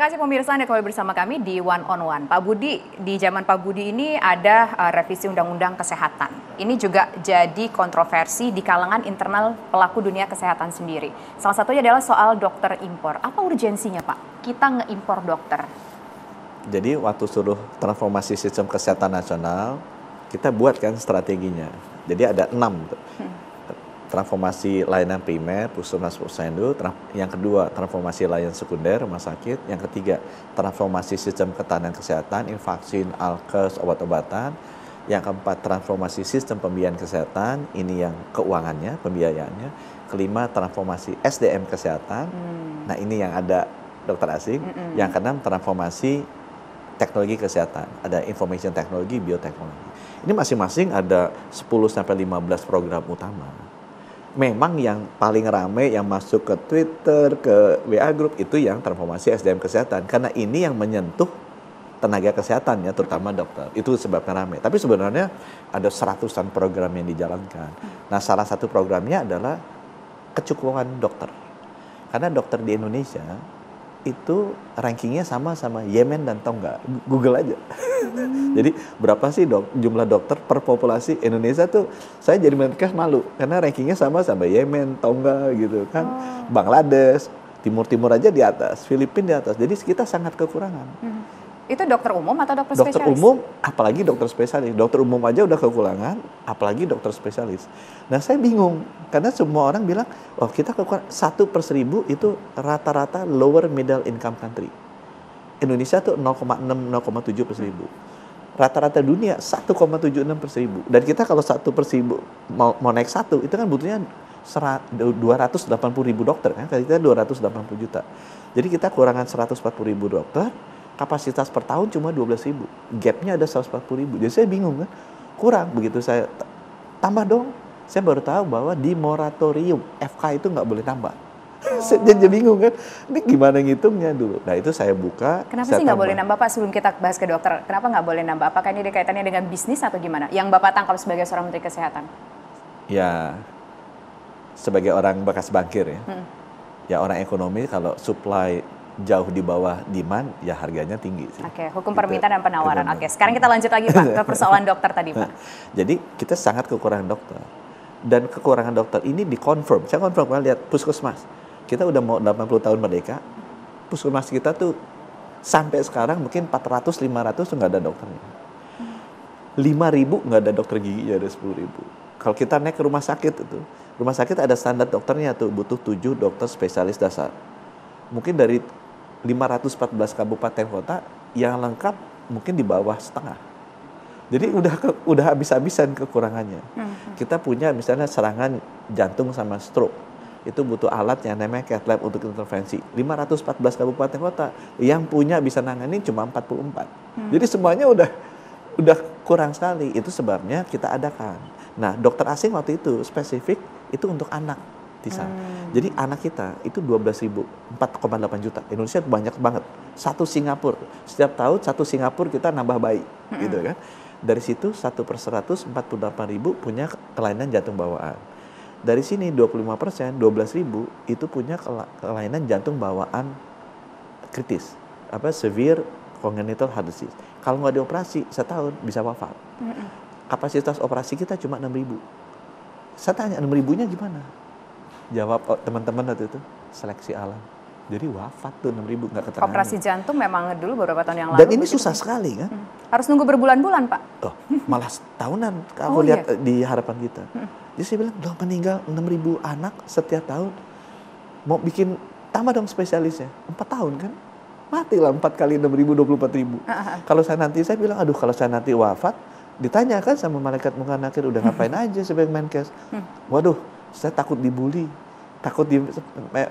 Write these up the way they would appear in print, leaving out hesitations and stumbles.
kasih pemirsa Anda kembali bersama kami di One on One. Pak Budi, di zaman Pak Budi ini ada revisi Undang-Undang Kesehatan. Ini juga jadi kontroversi di kalangan internal pelaku dunia kesehatan sendiri. Salah satunya adalah soal dokter impor. Apa urgensinya Pak? Kita ngeimpor dokter. Jadi waktu suruh transformasi sistem kesehatan nasional, kita buat kan strateginya. Jadi ada 6 tuh. Transformasi layanan primer, puskesmas posyandu, yang kedua transformasi layanan sekunder, rumah sakit, yang ketiga transformasi sistem ketahanan kesehatan, vaksin, alkes, obat-obatan, yang keempat transformasi sistem pembiayaan kesehatan, ini yang keuangannya, pembiayaannya, kelima transformasi SDM kesehatan, nah ini yang ada dokter asing, yang keenam transformasi teknologi kesehatan, ada information technology, bioteknologi. Ini masing-masing ada 10-15 program utama. Memang yang paling ramai yang masuk ke Twitter, ke WA Group itu yang transformasi SDM kesehatan. Karena ini yang menyentuh tenaga kesehatan ya, terutama dokter. Itu sebabnya ramai. Tapi sebenarnya ada 100-an program yang dijalankan. Nah, salah satu programnya adalah kecukupan dokter. Karena dokter di Indonesia itu rankingnya sama Yemen dan Tonga. Google aja. Jadi berapa sih jumlah dokter per populasi Indonesia tuh? Saya jadi Menkes malu karena rankingnya sama Yemen, Tonga gitu kan. Bangladesh, Timur aja di atas, Filipina di atas. Jadi kita sangat kekurangan. Itu dokter umum atau dokter spesialis? Dokter umum, apalagi dokter spesialis. Dokter umum aja udah kekurangan, apalagi dokter spesialis. Nah saya bingung, karena semua orang bilang, oh kita kekurangan 1/1000 itu rata-rata lower middle income country. Indonesia tuh 0,6-0,7/1000. Rata-rata dunia 1,76/1000. Dan kita kalau 1/1000 mau naik 1, itu kan butuhnya 280.000 dokter kan, kita 280 juta. Jadi kita kurangan 140.000 dokter, kapasitas per tahun cuma 12.000. Gapnya ada 140.000. Jadi saya bingung kan, kurang. Begitu saya tambah dong, saya baru tahu bahwa di moratorium FK itu nggak boleh tambah. Saya jadi bingung kan, ini gimana ngitungnya dulu. Nah itu saya buka. Kenapa sih nggak boleh nambah Pak, sebelum kita bahas ke dokter? Kenapa nggak boleh nambah? Apakah ini ada kaitannya dengan bisnis atau gimana? Yang Bapak tangkap sebagai seorang Menteri Kesehatan? Ya, sebagai orang bekas bankir ya. Ya orang ekonomi kalau supply jauh di bawah demand, ya harganya tinggi sih. Oke, hukum permintaan dan penawaran. Oke, sekarang kita lanjut lagi Pak, ke persoalan dokter tadi Pak. Jadi kita sangat kekurangan dokter. Dan kekurangan dokter ini dikonfirm. Saya konfirm, lihat puskesmas. Kita udah mau 80 tahun merdeka, puskesmas kita tuh sampai sekarang mungkin 400-500 tuh nggak ada dokternya. 5.000 nggak ada dokter gigi, ya ada 10.000. Kalau kita naik ke rumah sakit itu, rumah sakit ada standar dokternya tuh, butuh 7 dokter spesialis dasar. Mungkin dari 514 kabupaten kota yang lengkap mungkin di bawah setengah. Jadi udah habis-habisan kekurangannya. Kita punya misalnya serangan jantung sama stroke. Itu butuh alat yang namanya cath lab untuk intervensi. 514 kabupaten kota yang punya bisa nangani cuma 44. Jadi semuanya udah kurang sekali. Itu sebabnya kita adakan. Nah, dokter asing waktu itu spesifik itu untuk anak. Jadi anak kita itu 12.000, 4,8 juta. Indonesia banyak banget. Satu Singapura. Setiap tahun satu Singapura kita nambah bayi, gitu kan. Dari situ 1/100, 48.000 punya kelainan jantung bawaan. Dari sini 25%, 12.000 itu punya kelainan jantung bawaan kritis. Severe congenital heart disease. Kalau nggak dioperasi setahun bisa wafat. Kapasitas operasi kita cuma 6.000. Saya tanya 6.000-nya gimana? Jawab teman-teman waktu itu, seleksi alam. Jadi wafat tuh 6.000 nggak ketangani. Operasi jantung memang dulu beberapa tahun yang lalu. Dan ini susah sekali kan? Harus nunggu berbulan-bulan Pak. Oh, malah tahunan kalau lihat di harapan kita. Jadi saya bilang, dong meninggal 6.000 anak setiap tahun. Mau bikin tambah dong spesialisnya. 4 tahun kan? Matilah 4 kali 6.000, 24.000. Kalau saya bilang, aduh kalau saya nanti wafat, ditanyakan sama malaikat munkar nakir, udah ngapain aja sebagai Menkes? Waduh, saya takut dibully, takut di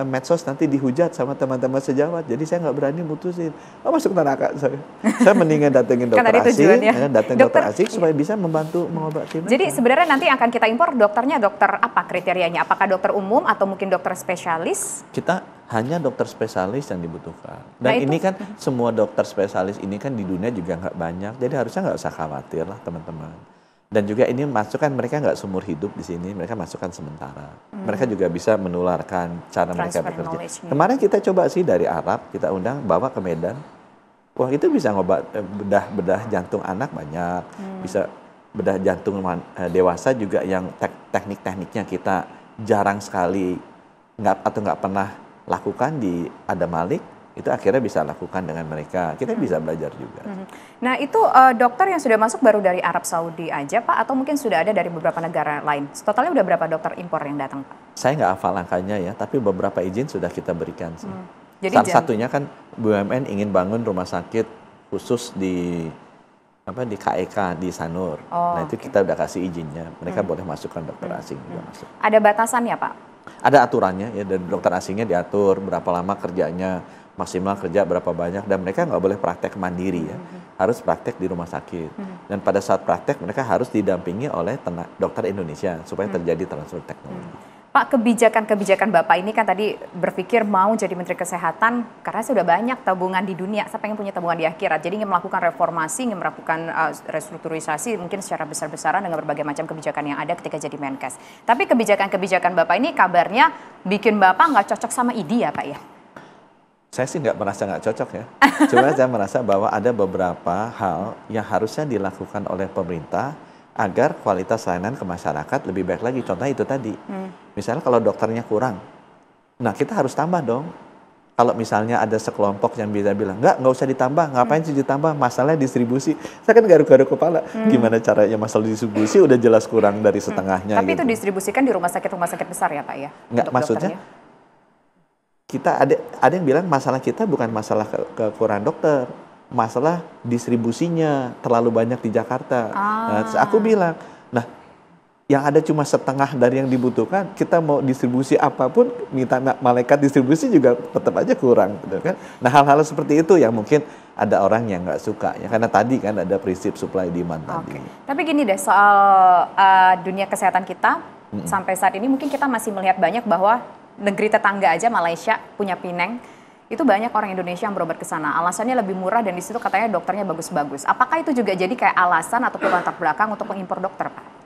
medsos nanti dihujat sama teman-teman sejawat, jadi saya nggak berani mutusin. Masuk neraka saya. Saya mendingan datengin dokter asing, datengin dokter asing supaya bisa membantu mengobati mereka. Jadi sebenarnya nanti akan kita impor dokternya dokter apa kriterianya? Apakah dokter umum atau mungkin dokter spesialis? Kita hanya dokter spesialis yang dibutuhkan. Dan ini kan semua dokter spesialis ini kan di dunia juga nggak banyak, jadi harusnya nggak usah khawatir lah teman-teman. Dan juga ini masukan mereka nggak seumur hidup di sini, mereka masukan sementara. Mereka juga bisa menularkan cara mereka Transfer bekerja. knowledge-nya. Kemarin kita coba sih dari Arab, kita undang bawa ke Medan. Wah itu bisa ngobat bedah jantung anak banyak, bisa bedah jantung dewasa juga yang teknik-tekniknya kita jarang sekali nggak pernah lakukan di Adam Malik. Itu akhirnya bisa lakukan dengan mereka. Kita bisa belajar juga. Nah itu dokter yang sudah masuk baru dari Arab Saudi aja Pak, atau mungkin sudah ada dari beberapa negara lain? Totalnya udah berapa dokter impor yang datang Pak? Saya nggak hafal angkanya ya, tapi beberapa izin sudah kita berikan sih. Jadi Salah satunya kan BUMN ingin bangun rumah sakit khusus di KEK di Sanur. Nah itu kita udah kasih izinnya. Mereka boleh masukkan dokter asing juga masuk. Ada batasannya Pak? Ada aturannya ya, dan dokter asingnya diatur berapa lama kerjanya, maksimal kerja berapa banyak, dan mereka nggak boleh praktek mandiri ya, harus praktek di rumah sakit. Dan pada saat praktek mereka harus didampingi oleh dokter Indonesia supaya terjadi transfer teknologi. Pak, kebijakan Bapak ini kan tadi berpikir mau jadi Menteri Kesehatan karena sudah banyak tabungan di dunia, saya pengen punya tabungan di akhirat, jadi ingin melakukan reformasi, ingin melakukan restrukturisasi mungkin secara besar-besaran dengan berbagai macam kebijakan yang ada ketika jadi Menkes. Tapi kebijakan Bapak ini kabarnya bikin Bapak nggak cocok sama IDI ya Pak ya? Saya sih nggak cocok ya. Cuma saya merasa bahwa ada beberapa hal yang harusnya dilakukan oleh pemerintah agar kualitas layanan ke masyarakat lebih baik lagi. Contohnya itu tadi. Misalnya kalau dokternya kurang, nah kita harus tambah dong. Kalau misalnya ada sekelompok yang bisa bilang, nggak usah ditambah, ngapain sih ditambah, masalahnya distribusi. Saya kan garuk-garuk kepala, gimana caranya masalah distribusi udah jelas kurang dari setengahnya. Tapi gitu. itu distribusikan di rumah sakit besar ya Pak ya? Nggak, maksudnya kita ada yang bilang masalah kita bukan masalah kekurangan dokter, masalah distribusinya terlalu banyak di Jakarta. Nah, aku bilang, nah yang ada cuma setengah dari yang dibutuhkan, kita mau distribusi apapun, minta malaikat distribusi juga tetap aja kurang, gitu kan? Nah hal-hal seperti itu yang mungkin ada orang yang nggak suka ya, karena tadi kan ada prinsip supply demand tadi. Tapi gini deh, soal dunia kesehatan kita sampai saat ini mungkin kita masih melihat banyak bahwa negeri tetangga aja Malaysia punya Penang, itu banyak orang Indonesia yang berobat ke sana. Alasannya lebih murah dan di situ katanya dokternya bagus-bagus. Apakah itu juga jadi kayak alasan ataupun latar belakang untuk mengimpor dokter, Pak?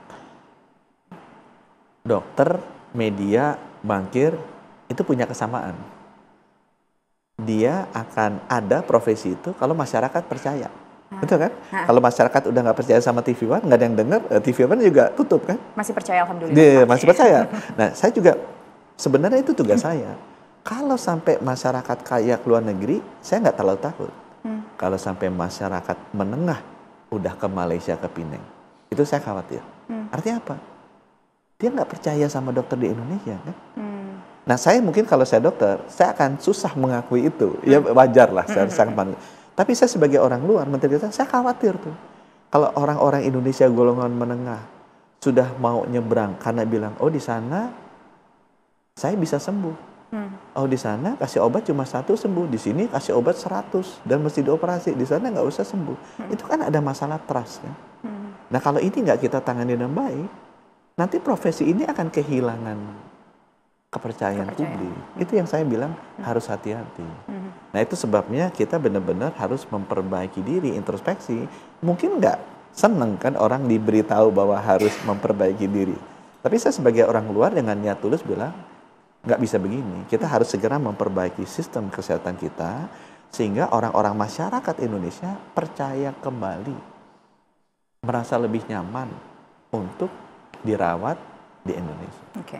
Dokter, media, bankir itu punya kesamaan. Dia akan ada profesi itu kalau masyarakat percaya. Betul kan? Kalau masyarakat udah nggak percaya sama TV One, nggak ada yang dengar, TV One juga tutup kan? Masih percaya, alhamdulillah. Dia masih percaya. Nah, saya juga sebenarnya itu tugas saya. Kalau sampai masyarakat kaya ke luar negeri, saya nggak terlalu takut. Kalau sampai masyarakat menengah udah ke Malaysia, ke Penang, itu saya khawatir. Artinya apa? Dia nggak percaya sama dokter di Indonesia kan? Nah, saya mungkin kalau saya dokter, saya akan susah mengakui itu. Ya wajar lah, saya sangat manusia. Tapi saya sebagai orang luar, Menteri Kesehatan, saya khawatir tuh. Kalau orang-orang Indonesia golongan menengah sudah mau nyebrang karena bilang, oh di sana saya bisa sembuh. Oh di sana kasih obat cuma 1 sembuh, di sini kasih obat 100 dan mesti dioperasi, di sana nggak usah sembuh. Itu kan ada masalah trust kan. Nah kalau ini nggak kita tangani dengan baik, nanti profesi ini akan kehilangan kepercayaan publik. Itu yang saya bilang harus hati-hati. Nah itu sebabnya kita benar-benar harus memperbaiki diri, introspeksi. Mungkin nggak seneng kan orang diberitahu bahwa harus memperbaiki diri. Tapi saya sebagai orang luar dengan niat tulus bilang, nggak bisa begini. Kita harus segera memperbaiki sistem kesehatan kita sehingga orang-orang masyarakat Indonesia percaya kembali, merasa lebih nyaman untuk dirawat di Indonesia. Oke.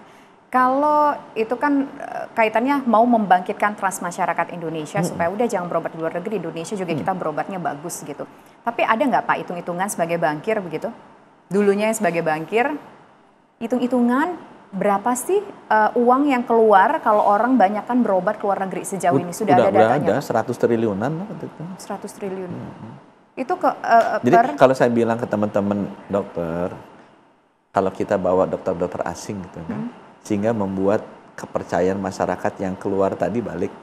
Kalau itu kan kaitannya mau membangkitkan trust masyarakat Indonesia supaya udah jangan berobat di luar negeri, Indonesia juga kita berobatnya bagus gitu. Tapi ada nggak Pak hitung-hitungan sebagai bankir begitu? Dulunya sebagai bankir, hitung-hitungan berapa sih uang yang keluar kalau orang banyakkan berobat ke luar negeri sejauh ini? Sudah ada datanya? Udah ada 100 triliunan. 100 triliun. Itu jadi kalau saya bilang ke teman-teman dokter, kalau kita bawa dokter-dokter asing gitu sehingga membuat kepercayaan masyarakat yang keluar tadi balik.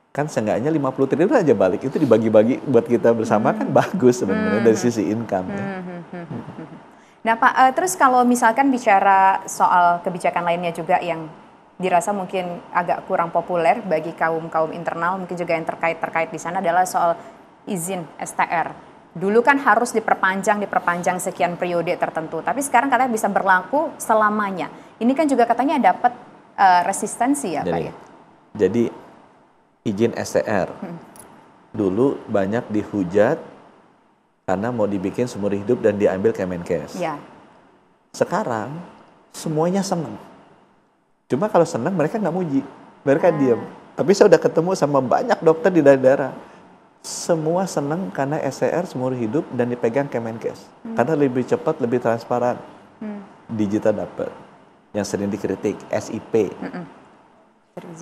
Kan seenggaknya 50 triliun aja balik, itu dibagi-bagi buat kita bersama kan bagus sebenarnya dari sisi income. Nah Pak, terus kalau misalkan bicara soal kebijakan lainnya juga yang dirasa mungkin agak kurang populer bagi kaum internal, mungkin juga yang terkait di sana adalah soal izin STR Dulu kan harus diperpanjang sekian periode tertentu, tapi sekarang katanya bisa berlaku selamanya. Ini kan juga katanya dapat resistensi ya, Pak ya? Jadi izin STR dulu banyak dihujat karena mau dibikin seumur hidup dan diambil Kemenkes. Ya. Sekarang semuanya senang. Cuma kalau senang mereka nggak muji, mereka diam. Tapi saya udah ketemu sama banyak dokter di daerah. Semua senang karena STR seumur hidup dan dipegang Kemenkes. Karena lebih cepat, lebih transparan. Digital dapat. Yang sering dikritik, SIP.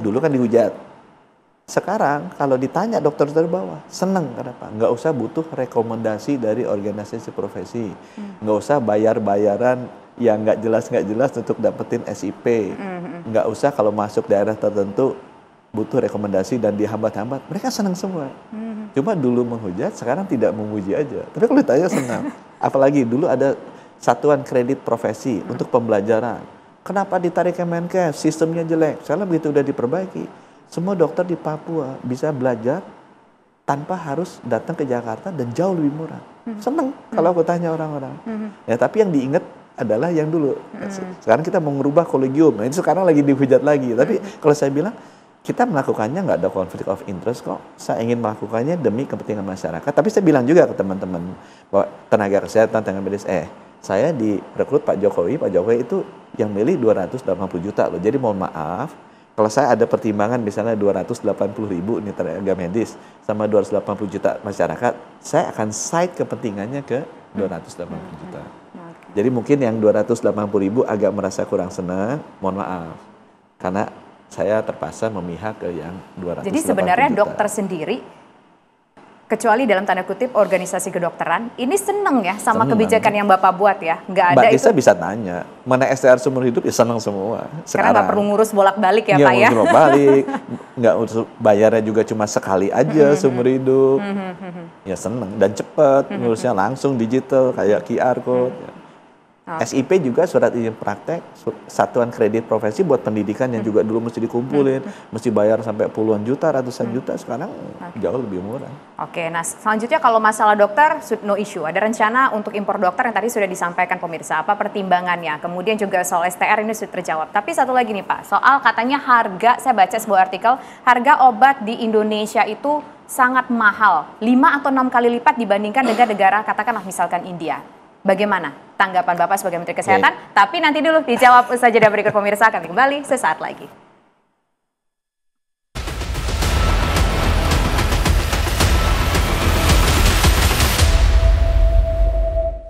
Dulu kan dihujat. Sekarang kalau ditanya dokter dari bawah, senang. Kenapa? Nggak usah butuh rekomendasi dari organisasi profesi. Nggak usah bayar-bayaran yang nggak jelas untuk dapetin SIP. Nggak usah kalau masuk daerah tertentu butuh rekomendasi dan dihambat-hambat. Mereka senang semua. Cuma dulu menghujat, sekarang tidak memuji aja. Tapi kalau ditanya senang. Apalagi dulu ada satuan kredit profesi untuk pembelajaran. Kenapa ditarik Kemenkes? Sistemnya jelek. Sekarang begitu udah diperbaiki, semua dokter di Papua bisa belajar tanpa harus datang ke Jakarta dan jauh lebih murah. Seneng kalau aku tanya orang-orang. Ya, tapi yang diingat adalah yang dulu. Sekarang kita mau merubah kolegium. Nah, itu sekarang lagi dihujat lagi. Tapi kalau saya bilang, kita melakukannya nggak ada konflik of interest kok. Saya ingin melakukannya demi kepentingan masyarakat. Tapi saya bilang juga ke teman-teman bahwa tenaga kesehatan, tenaga medis, saya direkrut Pak Jokowi itu yang milih 280 juta loh. Jadi mohon maaf, kalau saya ada pertimbangan misalnya 280.000 ini tenaga medis sama 280 juta masyarakat, saya akan cite kepentingannya ke 280 juta. Jadi mungkin yang 280.000 agak merasa kurang senang, mohon maaf. Karena saya terpaksa memihak ke yang 280 juta. Jadi sebenarnya dokter sendiri, kecuali dalam tanda kutip organisasi kedokteran, ini seneng ya sama kebijakan yang Bapak buat ya? Nggak ada Mbak Tisa itu. bisa tanya, mana STR seumur hidup ya seneng semua. Karena nggak perlu ngurus bolak-balik ya Pak ya? Nggak bolak-balik, nggak urus bayarnya juga cuma sekali aja seumur hidup. Ya seneng dan cepat, ngurusnya langsung digital kayak QR code. SIP juga surat izin praktek, satuan kredit profesi buat pendidikan yang juga dulu mesti dikumpulin, mesti bayar sampai puluhan juta, ratusan juta, sekarang jauh lebih murah. Oke, nah selanjutnya kalau masalah dokter, no issue. Ada rencana untuk impor dokter yang tadi sudah disampaikan pemirsa, apa pertimbangannya? Kemudian juga soal STR ini sudah terjawab. Tapi satu lagi nih Pak, soal katanya harga, saya baca sebuah artikel, harga obat di Indonesia itu sangat mahal, 5 atau 6 kali lipat dibandingkan dengan negara katakanlah misalkan India. Bagaimana tanggapan Bapak sebagai Menteri Kesehatan? Tapi nanti dulu dijawab saja dari berikut pemirsa, kami kembali sesaat lagi.